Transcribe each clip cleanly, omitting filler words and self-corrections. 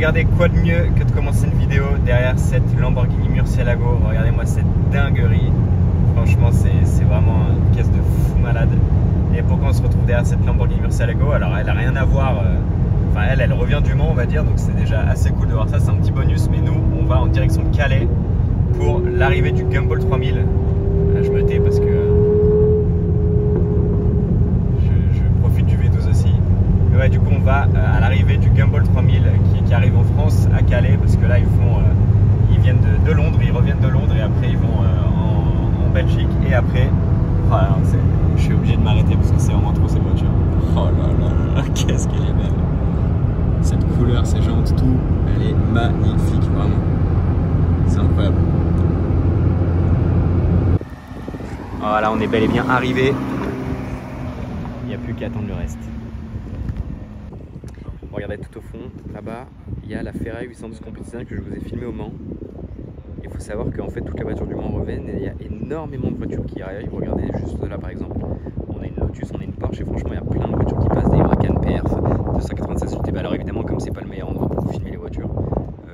regardez, quoi de mieux que de commencer une vidéo derrière cette Lamborghini Murcielago. Regardez-moi cette dinguerie. Franchement, c'est vraiment une caisse de fou malade. Et pourquoi on se retrouve derrière cette Lamborghini Murcielago? Alors, elle n'a rien à voir. Enfin, elle revient du Mans, on va dire. Donc, c'est déjà assez cool de voir ça. C'est un petit bonus. Mais nous, on va en direction de Calais pour l'arrivée du Gumball 3000. Là, je me tais parce que je profite du V12 aussi. Mais ouais, du coup, on va à l'arrivée du Gumball 3000 qui arrive en France à Calais parce que là, ils viennent de Londres, ils reviennent de Londres et après ils vont en Belgique et après, voilà, je suis obligé de m'arrêter parce que c'est vraiment trop cette voiture. Oh là là, qu'est-ce qu'elle est belle! Cette couleur, ces jantes, tout, elle est magnifique, vraiment. C'est incroyable. Voilà, on est bel et bien arrivé. Il n'y a plus qu'à attendre le reste. Regardez tout au fond, là-bas, il y a la Ferrari 812 Competition que je vous ai filmé au Mans. Il faut savoir qu'en fait, toutes les voitures du Mans reviennent et il y a énormément de voitures qui arrivent. Regardez juste là, par exemple, on a une Lotus, on a une Porsche et franchement, il y a plein de voitures qui passent, des Huracan PRF 296 GT. Alors évidemment, comme c'est pas le meilleur endroit pour filmer les voitures,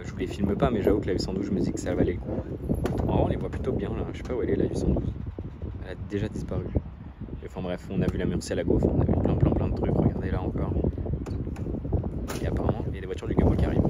je vous les filme pas, mais j'avoue que la 812, je me dis que ça valait le coup. Oh, on les voit plutôt bien là, je sais pas où elle est la 812. Elle a déjà disparu. Enfin bref, on a vu la Murcielago, on a vu plein de trucs, regardez là encore. Et apparemment, il y a des voitures du Gumball qui arrivent.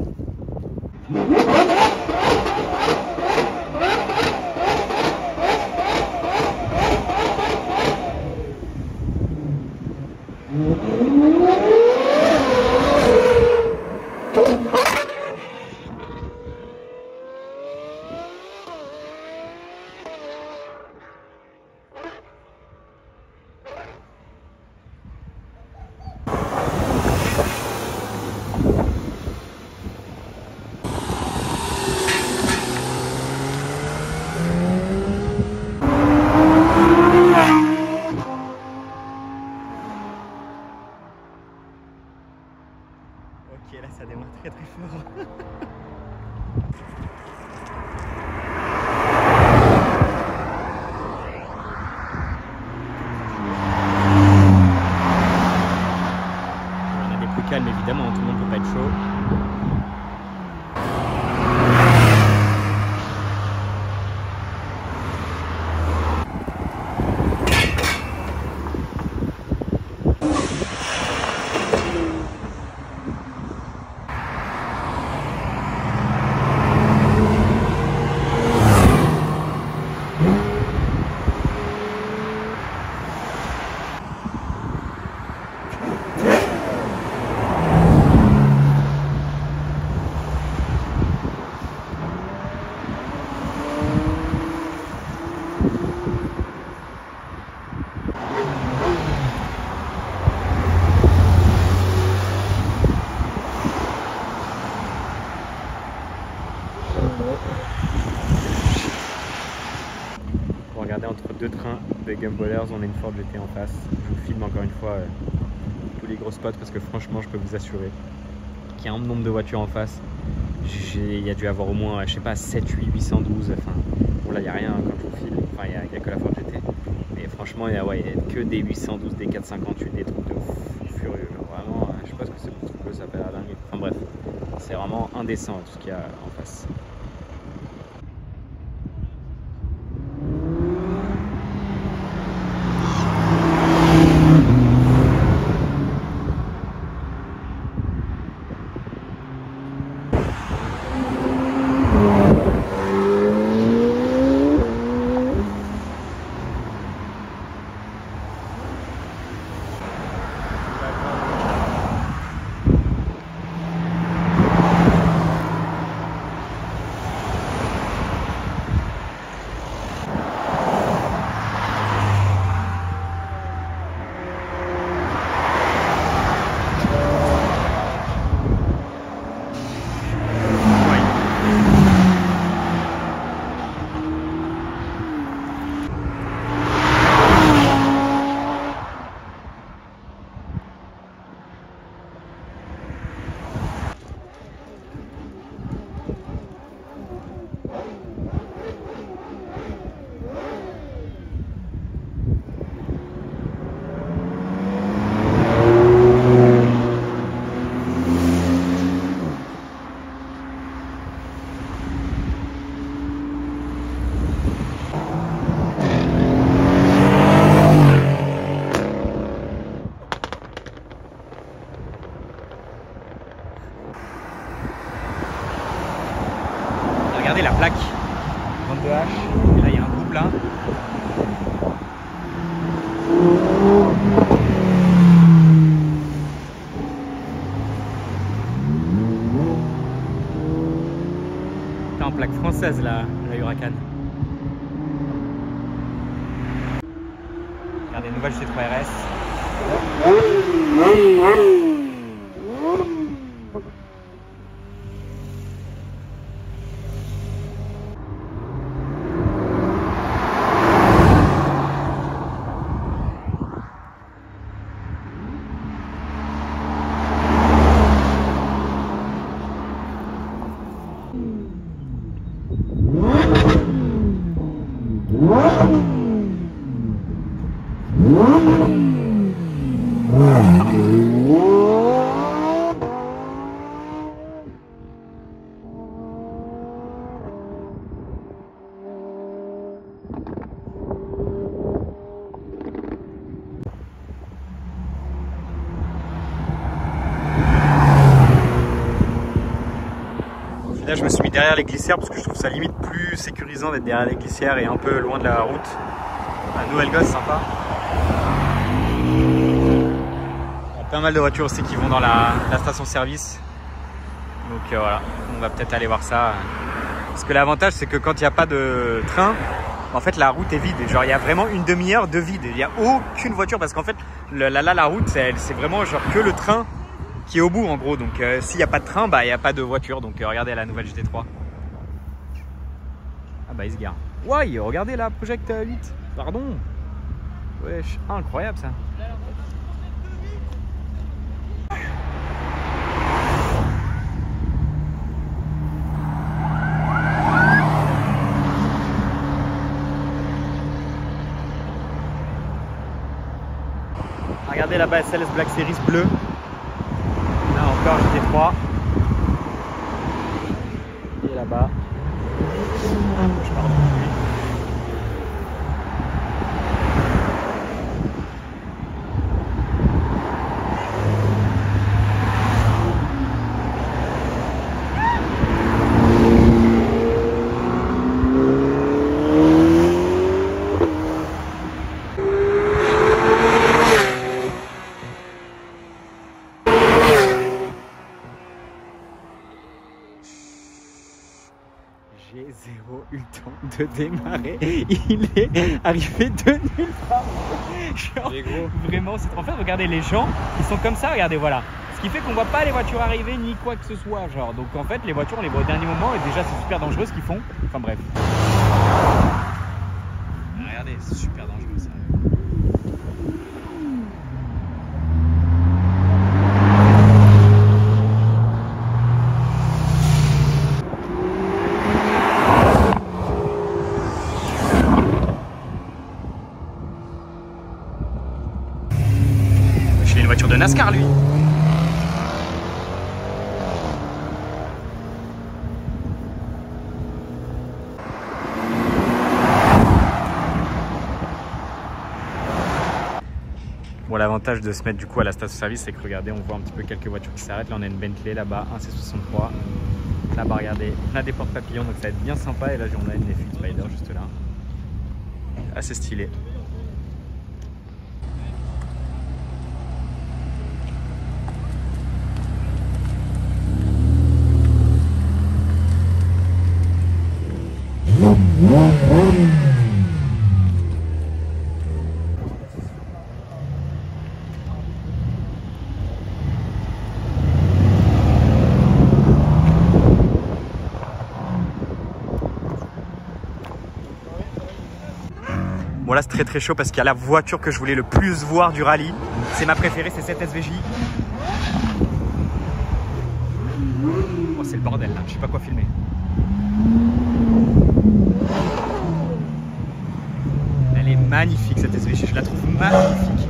Ok, là ça démarre très fort. On a des plus calmes évidemment, tout le monde peut pas être chaud. Regardez, entre deux trains de Gumballers, on a une Ford GT en face. Je vous filme encore une fois tous les gros spots parce que franchement, je peux vous assurer qu'il y a un nombre de voitures en face. Il y a dû avoir au moins, je sais pas, 7, 8, 812. Enfin, bon là, il n'y a rien quand je vous filme. Enfin, il n'y a que la Ford GT. Mais franchement, il n'y a que des 812, des 458, des trucs de fou furieux. Vraiment, je sais pas ce que c'est pour ce truc, ça s'appelle la dingue. Enfin bref, c'est vraiment indécent tout ce qu'il y a en face. Regardez la plaque 22H. Et là, il y a un groupe là. T'es en plaque française là, la Huracan. Regardez, nouvelle C3 RS. Là, je me suis mis derrière les glissières parce que je trouve ça limite plus sécurisant d'être derrière les glissières et un peu loin de la route. La nouvelle gosse, sympa. Il y a pas mal de voitures aussi qui vont dans la station-service. Donc voilà, on va peut-être aller voir ça. Parce que l'avantage, c'est que quand il n'y a pas de train, en fait, la route est vide. Genre, il y a vraiment une demi-heure de vide. Il n'y a aucune voiture parce qu'en fait, la route, c'est vraiment genre que le train qui est au bout en gros, donc s'il n'y a pas de train, bah il n'y a pas de voiture, donc regardez la nouvelle GT3. Ah bah il se gare. Ouais, regardez la Project 8, pardon. Wesh, incroyable ça. Regardez là-bas, SLS Black Series bleu. Là encore GT3. Et là-bas. Je pars de lui. J'ai zéro eu le temps de démarrer. Il est arrivé de nulle part. Genre, vraiment, c'est en fait, regardez les gens, ils sont comme ça, regardez, voilà. Ce qui fait qu'on voit pas les voitures arriver ni quoi que ce soit, genre. Donc en fait, les voitures, on les voit au dernier moment et déjà, c'est super dangereux ce qu'ils font. Enfin bref. Regardez, c'est super dangereux ça. Une voiture de NASCAR lui. Bon, l'avantage de se mettre du coup à la station-service, c'est que regardez, on voit un petit peu quelques voitures qui s'arrêtent. Là on a une Bentley là-bas, un C63. Là-bas regardez, on a des portes papillons, donc ça va être bien sympa. Et là on a une F1 Spider juste là. Assez stylé. Bon là c'est très très chaud parce qu'il y a la voiture que je voulais le plus voir du rallye. C'est ma préférée, c'est cette SVJ. Oh c'est le bordel là, je sais pas quoi filmer. Elle est magnifique cette SVJ, je la trouve magnifique.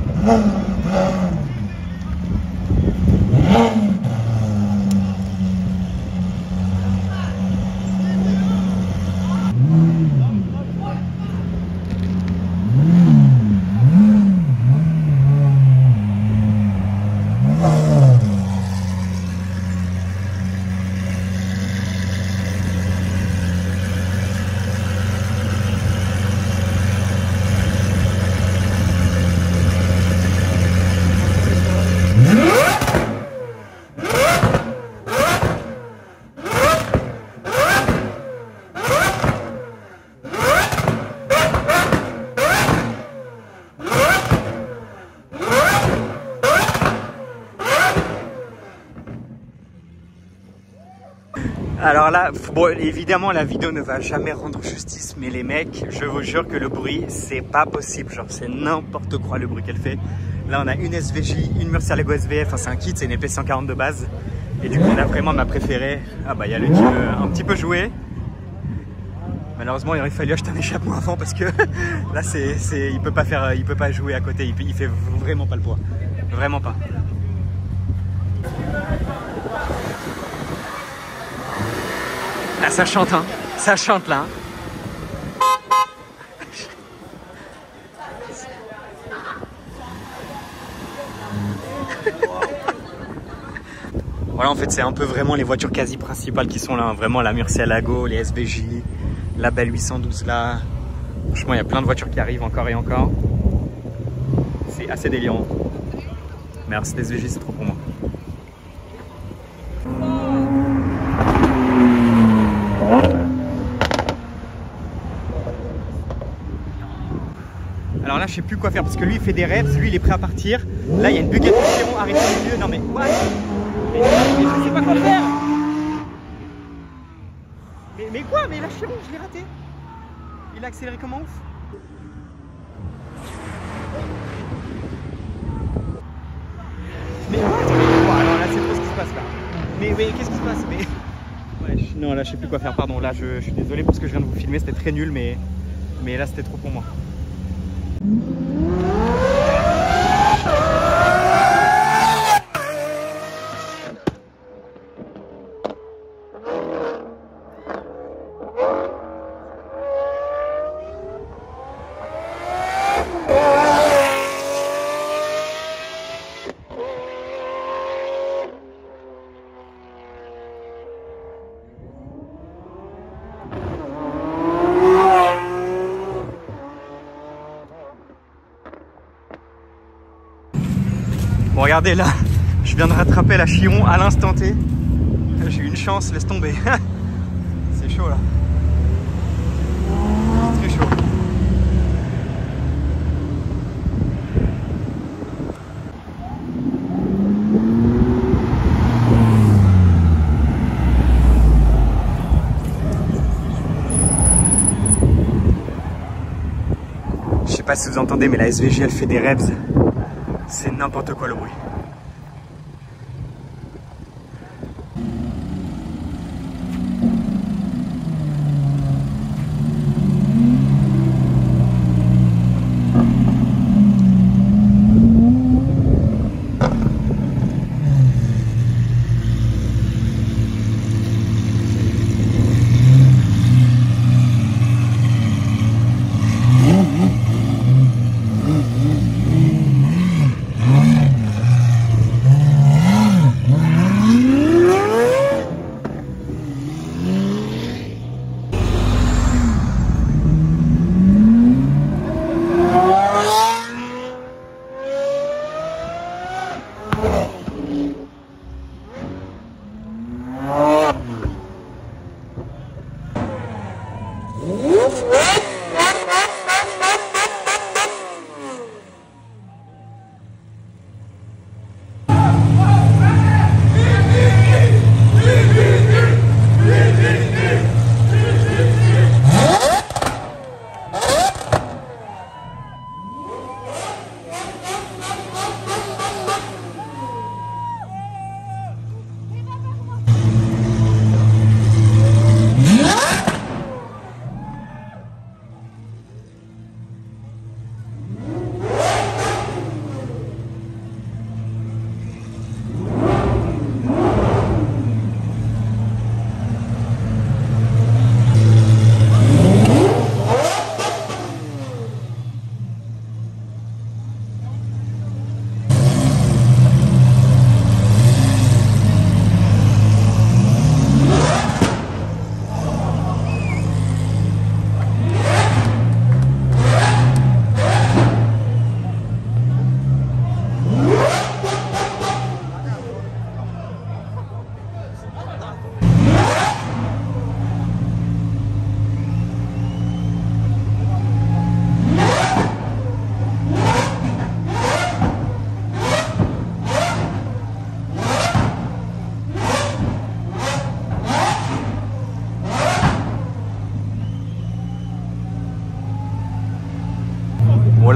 Alors là, bon, évidemment la vidéo ne va jamais rendre justice, mais les mecs, je vous jure que le bruit, c'est pas possible, genre c'est n'importe quoi le bruit qu'elle fait. Là on a une SVJ, une Murcielago SVF, enfin c'est un kit, c'est une épée 140 de base. Et du coup on a vraiment ma préférée. Ah bah il y a le qui veut un petit peu jouer. Malheureusement il aurait fallu acheter un échappement avant parce que là il peut pas jouer à côté, il fait vraiment pas le poids. Vraiment pas. Là ça chante hein, ça chante là. Voilà, en fait c'est un peu vraiment les voitures quasi principales qui sont là, hein. Vraiment la Murcielago, les SVJ, la belle 812 là. Franchement il y a plein de voitures qui arrivent encore et encore. C'est assez délirant. Mais alors cette SVJ c'est trop pour moi. Alors là je sais plus quoi faire parce que lui il fait des rêves, lui il est prêt à partir. Là il y a une Bugatti Chiron arrêtée au milieu, non mais what? Mais je sais pas quoi faire. Mais quoi? Mais la Chiron je l'ai raté. Il a accéléré comme un ouf. Mais what? Alors là c'est trop ce qui se passe là. Mais qu'est-ce qui se passe? Mais ouais, non là je sais plus quoi faire, pardon. Là je suis désolé pour ce que je viens de vous filmer, c'était très nul mais là c'était trop pour moi. Bon regardez là, je viens de rattraper la Chiron à l'instant T. J'ai eu une chance, laisse tomber. C'est chaud là. C'est très chaud. Je sais pas si vous entendez mais la SVJ elle fait des revs. C'est n'importe quoi le bruit.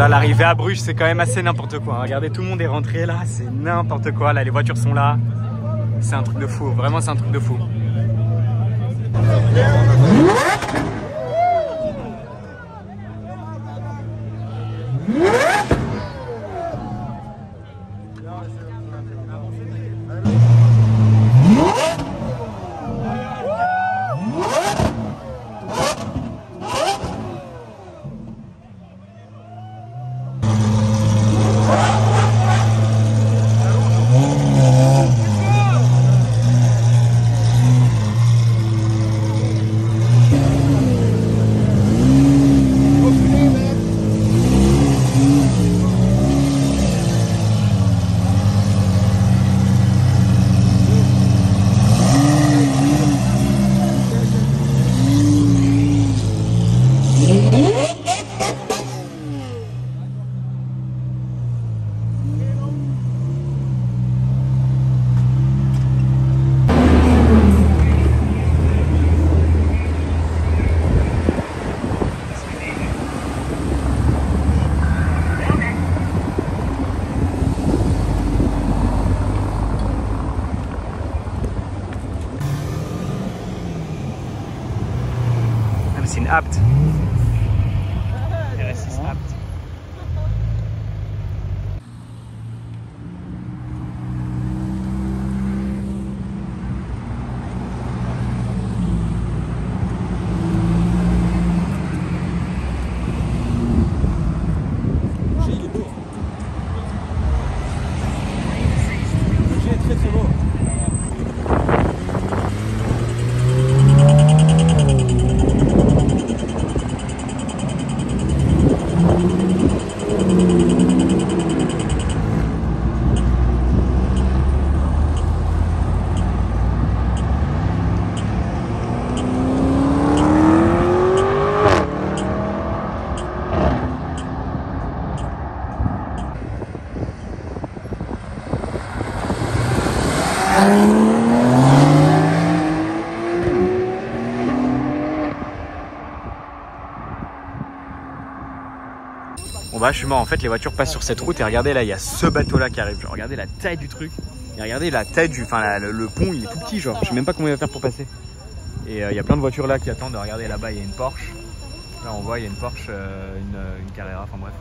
Voilà, l'arrivée à Bruges, c'est quand même assez n'importe quoi. Regardez, tout le monde est rentré là, c'est n'importe quoi. Là, les voitures sont là. C'est un truc de fou, vraiment, c'est un truc de fou. C'est une apte. RS6 apte. Bon bah je suis mort, en fait les voitures passent sur cette route et regardez là, il y a ce bateau là qui arrive. Genre, regardez la taille du truc et regardez la taille du... Enfin le pont il est tout petit genre, je sais même pas comment il va faire pour passer. Et il y a plein de voitures là qui attendent, regardez là-bas il y a une Porsche. Là on voit il y a une Porsche, une Carrera, enfin bref.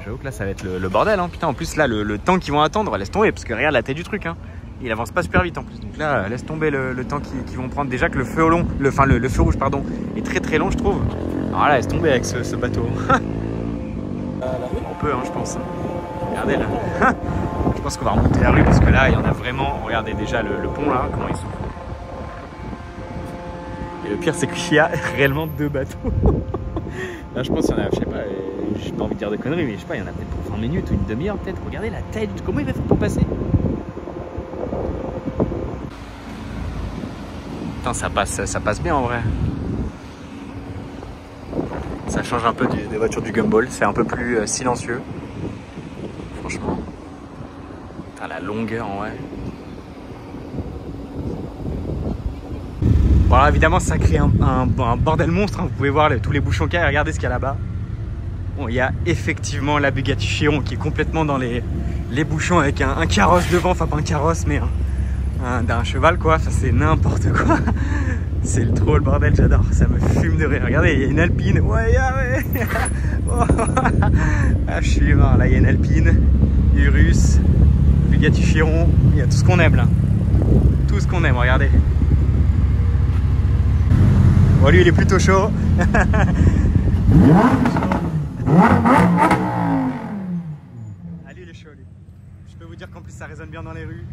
J'avoue que là ça va être le bordel hein, putain en plus là le temps qu'ils vont attendre, laisse tomber parce que regarde la taille du truc hein. Il avance pas super vite en plus, donc là laisse tomber le temps qu'ils vont prendre. Déjà que le feu long, le feu rouge pardon, est très long je trouve. Alors là laisse tomber avec ce bateau. On peut hein, je pense. Regardez là. Je pense qu'on va remonter la rue parce que là il y en a vraiment. Regardez déjà le pont là, comment il s'ouvre. Et le pire c'est qu'il y a réellement deux bateaux. Là je pense qu'il y en a, je sais pas, j'ai pas envie de dire de conneries, mais je sais pas, il y en a peut-être pour 20 minutes ou une demi-heure peut-être. Regardez la taille, comment il va faire pour passer? Putain ça passe bien en vrai. Ça change un peu des voitures du Gumball, c'est un peu plus silencieux. Franchement. Putain, la longueur en vrai. Bon alors évidemment ça crée un bordel monstre, hein. Vous pouvez voir tous les bouchons qu'il y a, regardez ce qu'il y a là-bas. Bon il y a effectivement la Bugatti Chiron qui est complètement dans les bouchons avec un carrosse devant, enfin pas un carrosse mais d'un cheval quoi, ça c'est n'importe quoi. C'est trop le bordel, j'adore, ça me fume de rire. Regardez, il y a une Alpine, ouais. Oh. Ah, je suis mort, là il y a une Alpine, Urus, Bugatti Chiron, il y a tout ce qu'on aime là. Tout ce qu'on aime, regardez. Bon lui il est plutôt chaud. Ah lui il est chaud lui. Je peux vous dire qu'en plus ça résonne bien dans les rues.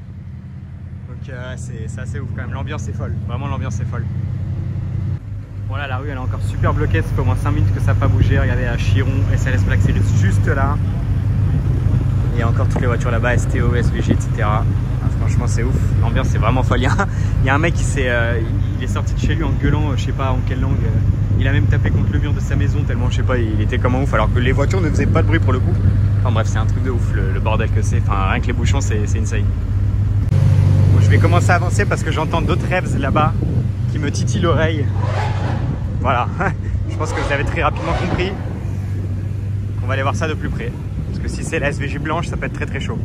Donc c'est assez ouf quand même, l'ambiance est folle, vraiment l'ambiance est folle. Voilà la rue elle est encore super bloquée, ça fait au moins 5 minutes que ça n'a pas bougé. Regardez la Chiron, SLS Black Series juste là. Il y a encore toutes les voitures là-bas, STO, SVG, etc. Ah, franchement c'est ouf, l'ambiance c'est vraiment folle. Il y a un mec qui il est sorti de chez lui en gueulant, je sais pas en quelle langue. Il a même tapé contre le mur de sa maison tellement je sais pas, il était comme un ouf alors que les voitures ne faisaient pas de bruit pour le coup. Enfin bref c'est un truc de ouf le bordel que c'est, enfin rien que les bouchons c'est insane. Je vais commencer à avancer parce que j'entends d'autres rêves là-bas qui me titillent l'oreille. Voilà, je pense que vous avez très rapidement compris. On va aller voir ça de plus près. Parce que si c'est la SVJ blanche, ça peut être très très chaud.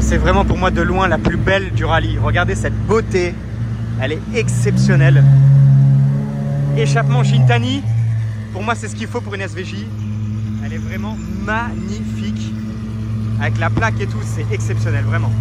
C'est vraiment pour moi de loin la plus belle du rallye. Regardez cette beauté. Elle est exceptionnelle. Échappement Gintani. Pour moi, c'est ce qu'il faut pour une SVJ. Elle est vraiment magnifique. Avec la plaque et tout, c'est exceptionnel, vraiment.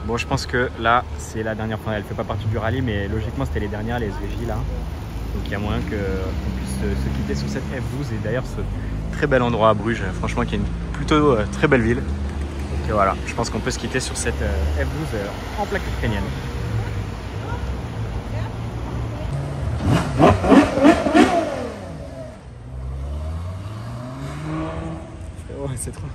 Bon, je pense que là, c'est la dernière fois. Elle ne fait pas partie du rallye, mais logiquement, c'était les dernières, les SVJ là. Donc il y a moyen qu'on puisse se quitter sur cette F12 et d'ailleurs ce très bel endroit à Bruges, franchement, qui est une plutôt très belle ville. Donc voilà, je pense qu'on peut se quitter sur cette F12 en plaque ukrainienne. Ouais, c'est trop.